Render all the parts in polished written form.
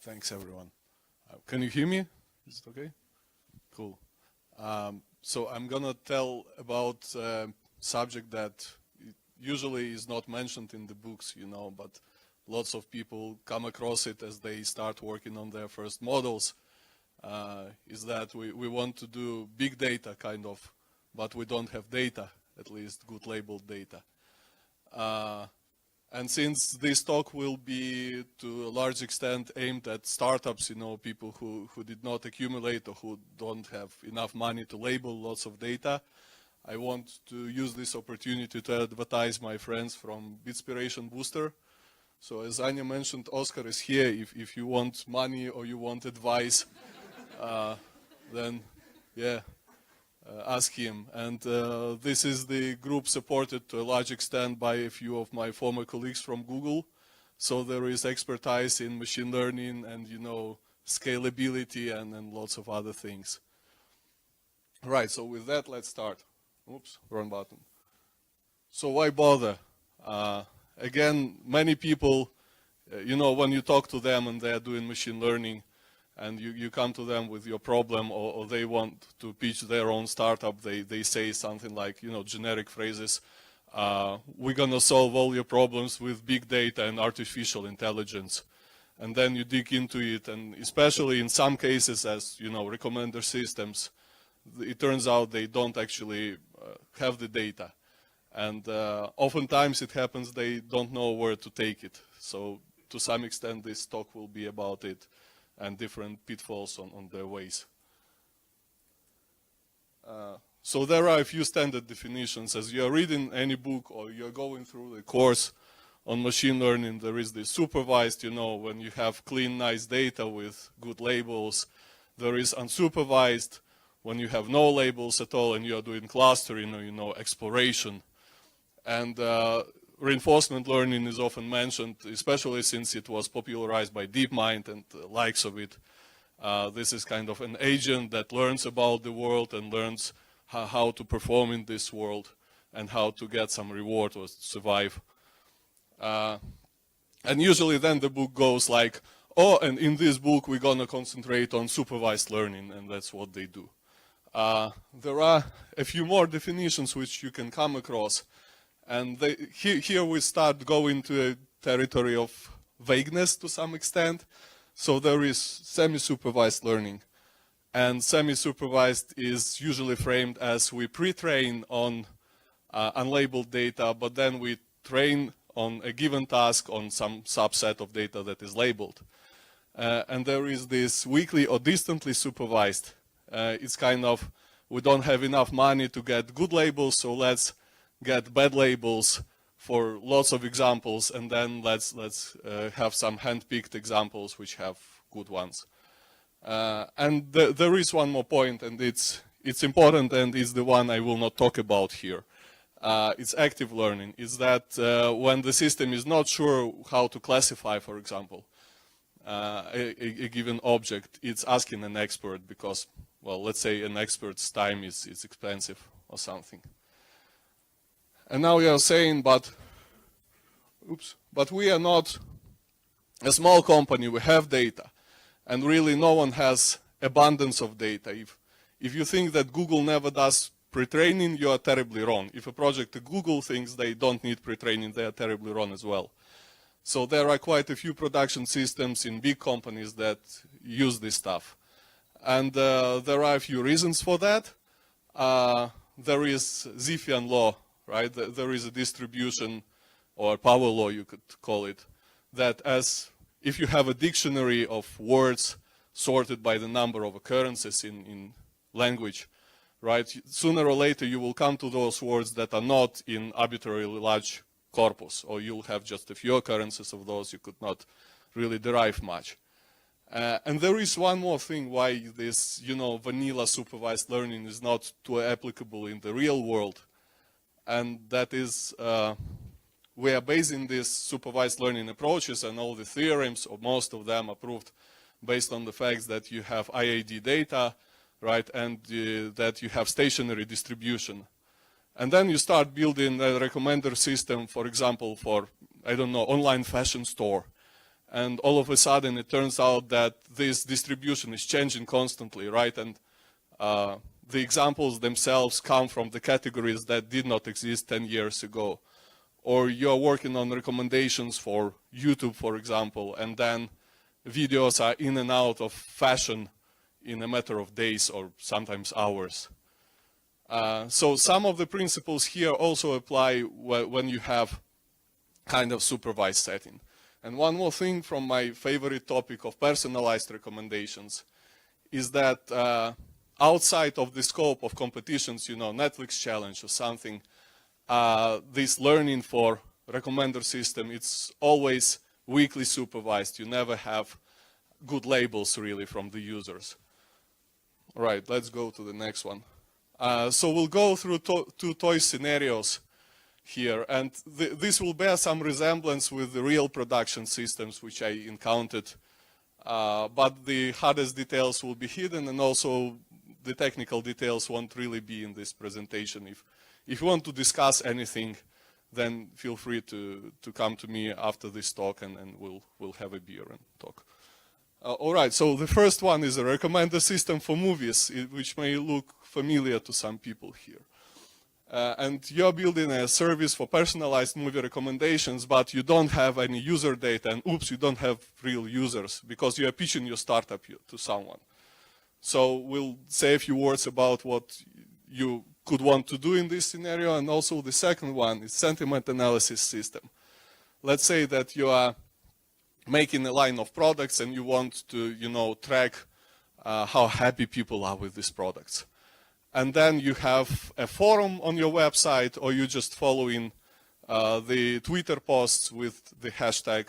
Thanks, everyone. Can you hear me? Is it okay? Cool. So I'm gonna tell about a subject that usually is not mentioned in the books, you know, but lots of people come across it as they start working on their first models. Is that we want to do big data kind of, but we don't have data, at least good labeled data. And since this talk will be to a large extent aimed at startups, you know, people who did not accumulate or who don't have enough money to label lots of data, I want to use this opportunity to advertise my friends from Bitspiration Booster. So as Anya mentioned, Oscar is here. If you want money or you want advice, then yeah, ask him. And this is the group supported to a large extent by a few of my former colleagues from Google. So there is expertise in machine learning and, you know, scalability and lots of other things. Right, so with that, let's start. Oops, wrong button. So why bother? Again, many people, you know, when you talk to them and they're doing machine learning, and you come to them with your problem, or they want to pitch their own startup, they say something like, you know, generic phrases, we're gonna solve all your problems with big data and artificial intelligence. And then you dig into it, and especially in some cases, as you know, recommender systems, it turns out they don't actually have the data. And oftentimes it happens they don't know where to take it. So to some extent this talk will be about it and different pitfalls on their ways. So there are a few standard definitions. As you're reading any book or you're going through the course on machine learning, there is the supervised, you know, when you have clean, nice data with good labels. There is unsupervised, when you have no labels at all and you're doing clustering or, you know, exploration. And reinforcement learning is often mentioned, especially since it was popularized by DeepMind and the likes of it. This is kind of an agent that learns about the world and learns how to perform in this world and how to get some reward or survive. And usually then the book goes like, oh, and in this book we're gonna concentrate on supervised learning, and that's what they do. There are a few more definitions which you can come across. And here we start going to a territory of vagueness to some extent. So there is semi-supervised learning. And semi-supervised is usually framed as we pre-train on unlabeled data, but then we train on a given task on some subset of data that is labeled. And there is this weakly or distantly supervised. It's kind of, we don't have enough money to get good labels, so let's get bad labels for lots of examples, and then let's have some hand-picked examples which have good ones. And there is one more point, and it's important, and it's the one I will not talk about here. It's active learning. It's that when the system is not sure how to classify, for example, a given object, it's asking an expert because, well, let's say an expert's time is expensive or something. And now we are saying, but we are not a small company, we have data. And really no one has abundance of data. If you think that Google never does pre-training, you are terribly wrong. If a project at Google thinks they don't need pre-training, they are terribly wrong as well. So there are quite a few production systems in big companies that use this stuff. And there are a few reasons for that. There is Zipfian law. Right? There is a distribution or power law, you could call it, that as if you have a dictionary of words sorted by the number of occurrences in language, right? Sooner or later you will come to those words that are not in arbitrarily large corpus, or you'll have just a few occurrences of those, you could not really derive much. And there is one more thing why this, you know, vanilla supervised learning is not too applicable in the real world. And that is, we are basing these supervised learning approaches and all the theorems, or most of them, are proved based on the facts that you have IAD data, right, and that you have stationary distribution. And then you start building a recommender system, for example, for, I don't know, online fashion store. and all of a sudden it turns out that this distribution is changing constantly, right? And the examples themselves come from the categories that did not exist 10 years ago. Or you're working on recommendations for YouTube, for example, and then videos are in and out of fashion in a matter of days or sometimes hours. So some of the principles here also apply when you have kind of supervised setting. And one more thing from my favorite topic of personalized recommendations is that outside of the scope of competitions, you know, Netflix challenge or something, this learning for recommender system, it's always weakly supervised. You never have good labels really from the users. All right, let's go to the next one. So we'll go through two toy scenarios here, and this will bear some resemblance with the real production systems which I encountered, but the hardest details will be hidden, and also the technical details won't really be in this presentation. If you want to discuss anything, then feel free to come to me after this talk, and we'll have a beer and talk. All right, so the first one is a recommender system for movies, which may look familiar to some people here. And you're building a service for personalized movie recommendations, but you don't have any user data, and oops, you don't have real users because you are pitching your startup to someone. So we'll say a few words about what you could want to do in this scenario, and also the second one is sentiment analysis system. Let's say that you are making a line of products and you want to, you know, track how happy people are with these products. And then you have a forum on your website, or you just following the Twitter posts with the hashtag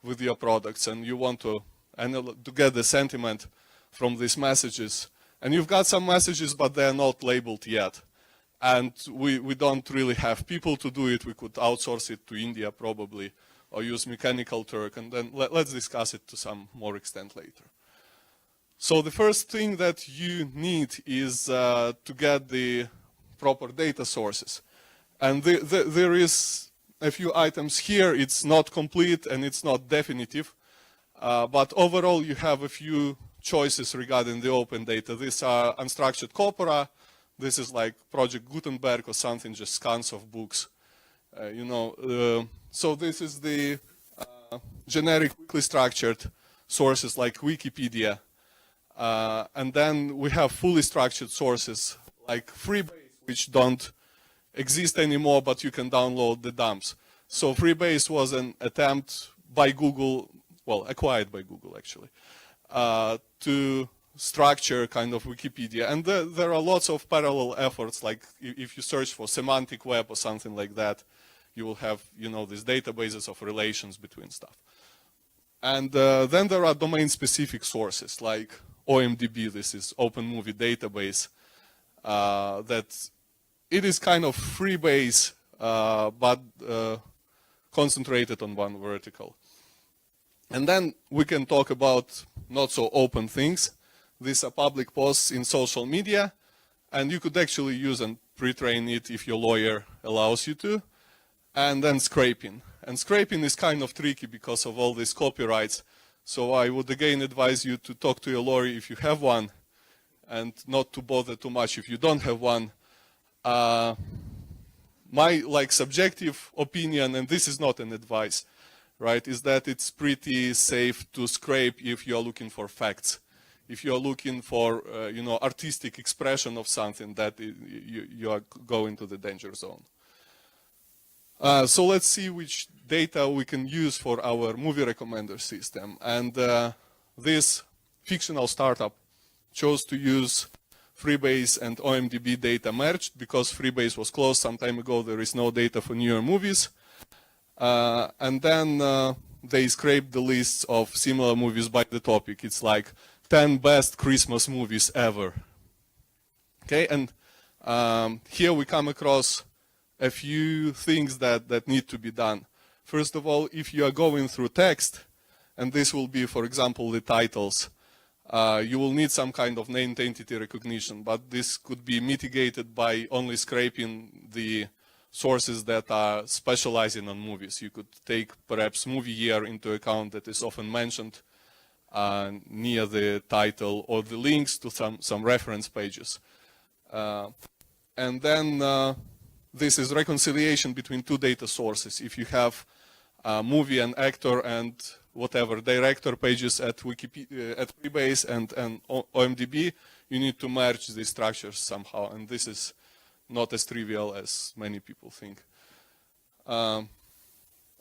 with your products, and you want to get the sentiment from these messages. And you've got some messages, but they're not labeled yet. And we don't really have people to do it. We could outsource it to India probably, or use Mechanical Turk, and then let's discuss it to some more extent later. So the first thing that you need is to get the proper data sources. And there is a few items here. It's not complete and it's not definitive, but overall you have a few choices regarding the open data. These are unstructured corpora. This is like Project Gutenberg or something, just scans of books. So this is the generic weakly structured sources like Wikipedia. And then we have fully structured sources like Freebase, which don't exist anymore, but you can download the dumps. So Freebase was an attempt by Google, well, acquired by Google actually, to structure kind of Wikipedia. And there are lots of parallel efforts, like if you search for semantic web or something like that, you will have, you know, these databases of relations between stuff. And then there are domain-specific sources like OMDB. This is Open Movie Database. That it is kind of Freebase, but concentrated on one vertical. And then we can talk about not so open things. These are public posts in social media, and you could actually use and pre-train it if your lawyer allows you to. And then scraping. And scraping is kind of tricky because of all these copyrights. So I would again advise you to talk to your lawyer if you have one, and not to bother too much if you don't have one. My subjective opinion, and this is not an advice, right, is that it's pretty safe to scrape if you are looking for facts. If you are looking for artistic expression of something, that you are going to the danger zone. So let's see which data we can use for our movie recommender system. And this fictional startup chose to use Freebase and OMDB data merged because Freebase was closed some time ago. There is no data for newer movies. And then they scraped the lists of similar movies by the topic. It's like 10 best Christmas movies ever. Okay, and here we come across a few things that need to be done. First of all, if you are going through text, and this will be, for example, the titles, you will need some kind of named entity recognition, but this could be mitigated by only scraping the sources that are specializing on movies. You could take perhaps movie year into account that is often mentioned near the title, or the links to some reference pages. And then this is reconciliation between two data sources. If you have movie and actor and whatever director pages at Wikipedia, at Freebase and OMDB, you need to merge these structures somehow, and this is not as trivial as many people think. And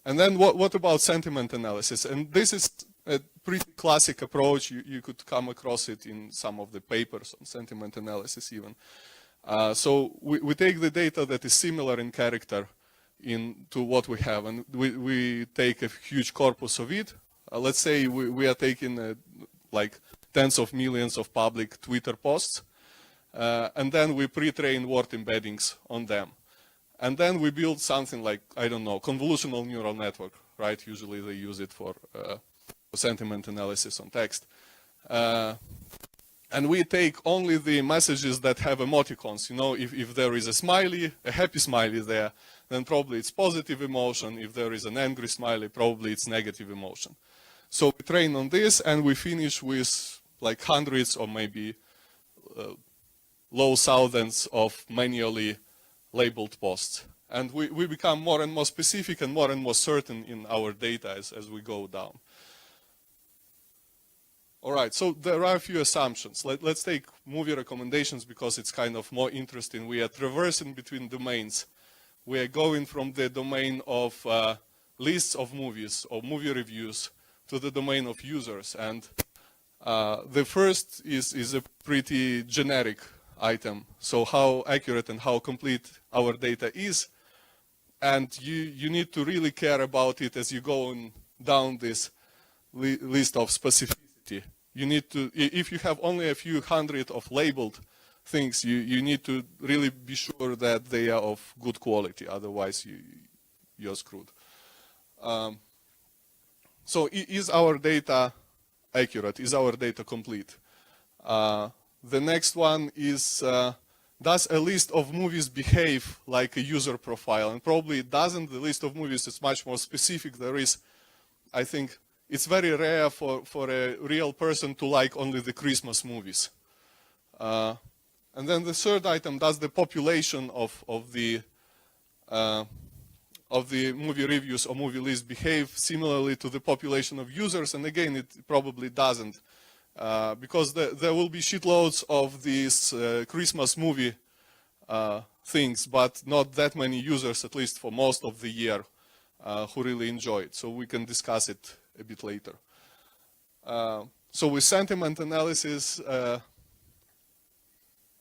then what about sentiment analysis? And this is a pretty classic approach. You could come across it in some of the papers on sentiment analysis even. So we take the data that is similar in character to what we have, and we take a huge corpus of it. Let's say we are taking like tens of millions of public Twitter posts, and then we pre-train word embeddings on them. And then we build something like, I don't know, convolutional neural network, right? Usually they use it for sentiment analysis on text. And we take only the messages that have emoticons. You know, if there is a smiley, a happy smiley there, then probably it's positive emotion. If there is an angry smiley, probably it's negative emotion. So we train on this, and we finish with like hundreds or maybe low thousands of manually labeled posts. And we become more and more specific and more certain in our data as we go down. All right, so there are a few assumptions. Let's take movie recommendations because it's kind of more interesting. We are traversing between domains. We are going from the domain of lists of movies or movie reviews to the domain of users. And the first is a pretty generic item. So how accurate and how complete our data is. And you need to really care about it as you go down this list of specificity. You need to, if you have only a few hundred of labeled things, you need to really be sure that they are of good quality. Otherwise, you're screwed. So is our data accurate? Is our data complete? The next one is, does a list of movies behave like a user profile? And probably it doesn't. The list of movies is much more specific. There is, I think, it's very rare for a real person to like only the Christmas movies. And then the third item, does the population of the movie reviews or movie lists behave similarly to the population of users? And again, it probably doesn't. Because there will be shitloads of these Christmas movie things, but not that many users, at least for most of the year, who really enjoy it. So we can discuss it a bit later. So with sentiment analysis,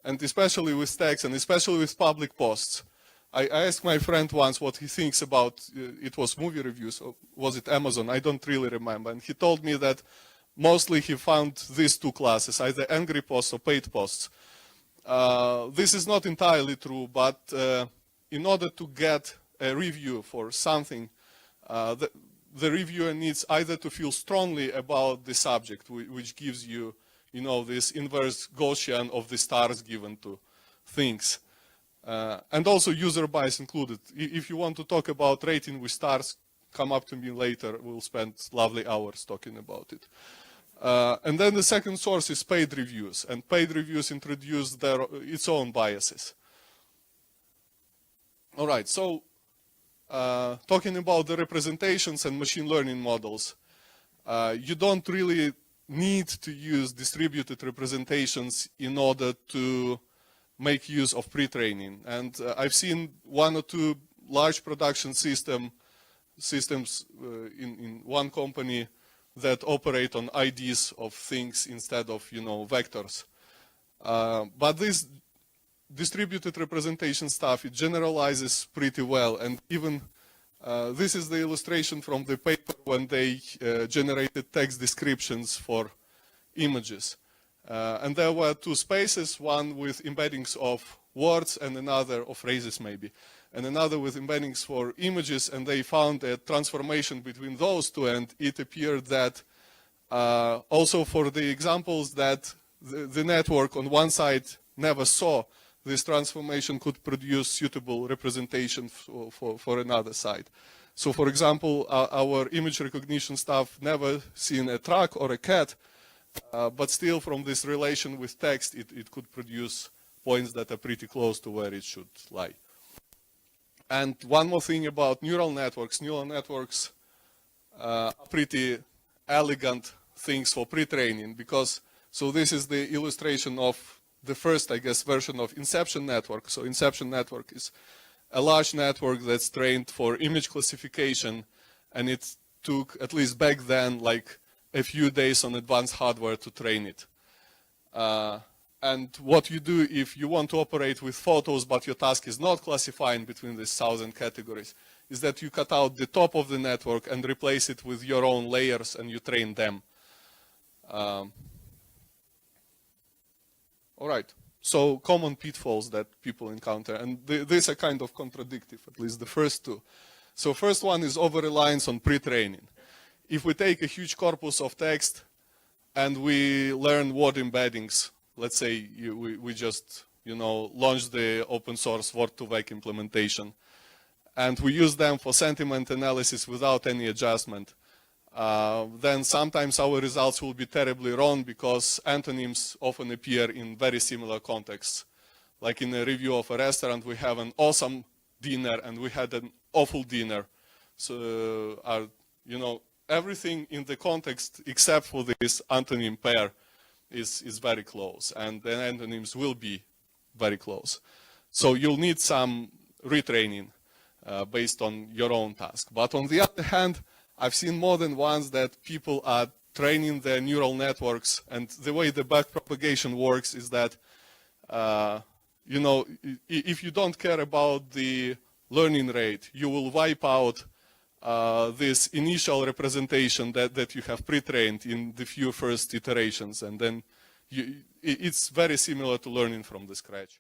and especially with text, and especially with public posts, I asked my friend once what he thinks about, it was movie reviews, or was it Amazon? I don't really remember. And he told me that mostly he found these two classes, either angry posts or paid posts. This is not entirely true, but in order to get a review for something, the reviewer needs either to feel strongly about the subject, which gives you, this inverse Gaussian of the stars given to things. And also user bias included. If you want to talk about rating with stars, come up to me later. We'll spend lovely hours talking about it. And then the second source is paid reviews. And paid reviews introduce its own biases. All right, so talking about the representations and machine learning models, you don't really need to use distributed representations in order to make use of pre-training. And I've seen one or two large production systems in one company that operate on IDs of things instead of, vectors. But this distributed representation stuff, it generalizes pretty well. And even this is the illustration from the paper when they generated text descriptions for images. And there were two spaces, one with embeddings of words and another of phrases maybe, and another with embeddings for images, and they found a transformation between those two, and it appeared that also for the examples that the network on one side never saw, this transformation could produce suitable representation for another site. So for example, our image recognition stuff never seen a truck or a cat, but still from this relation with text, it could produce points that are pretty close to where it should lie. And one more thing about neural networks. Neural networks are pretty elegant things for pre-training, because, so this is the illustration of the first, I guess, version of Inception network. So Inception network is a large network that's trained for image classification, and it took, at least back then, like a few days on advanced hardware to train it. And what you do if you want to operate with photos, but your task is not classifying between these 1,000 categories, is that you cut out the top of the network and replace it with your own layers, and you train them. All right, so common pitfalls that people encounter, and these are kind of contradictory, at least the first two. So first one is over-reliance on pre-training. If we take a huge corpus of text and we learn word embeddings, let's say we just, launch the open source Word2Vec implementation, and we use them for sentiment analysis without any adjustment, then sometimes our results will be terribly wrong, because antonyms often appear in very similar contexts. Like in a review of a restaurant, we have an awesome dinner and we had an awful dinner. So, everything in the context except for this antonym pair is very close, and the antonyms will be very close. So you'll need some retraining based on your own task. But on the other hand, I've seen more than once that people are training their neural networks, and the way the backpropagation works is that, if you don't care about the learning rate, you will wipe out this initial representation that you have pre-trained in the few first iterations, and then it's very similar to learning from the scratch.